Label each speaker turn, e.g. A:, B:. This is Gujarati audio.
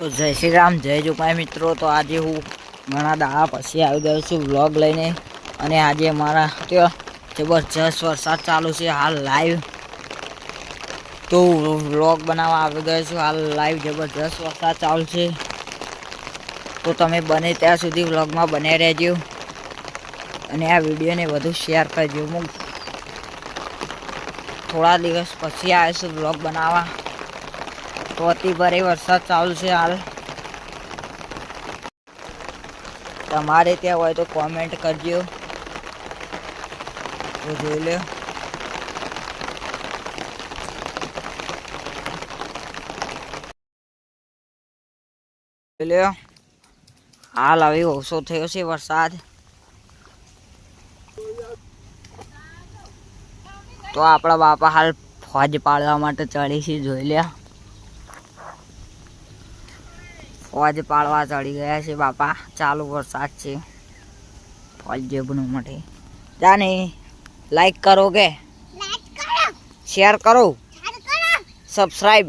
A: તો જય શ્રી રામ, જય જોપાઈ મિત્રો। તો આજે હું ઘણા દાડા પછી આવી ગયો છું વ્લોગ લઈને। અને આજે અમારા ત્યાં જબરજસ્ત વરસાદ ચાલુ છે હાલ લાઈવ। તો વ્લોગ બનાવવા આવી ગયો છું હાલ લાઈવ। જબરજસ્ત વરસાદ ચાલુ છે, તો તમે બને ત્યાં સુધી વ્લોગમાં બને રહેજો અને આ વિડીયોને વધુ શેર કરજો। હું થોડા દિવસ પછી આવીશું વ્લોગ બનાવવા। તો અતિ ભારે વરસાદ ચાલુ છે હાલ। તમારે ત્યાં હોય તો કોમેન્ટ કરજો, તો જોઈ લો હાલ હવે ઓછો થયો છે વરસાદ। તો આપણા બાપા હાલ ફોજ પાડવા માટે ચડી છે, જોઈ લે ફોજ પાડવા ચડી ગયા છે બાપા। ચાલુ વરસાદ છે, ફોજ જેબનું માટે જાને લાઈક કરો કે શેર કરો, સબસ્ક્રાઈબ।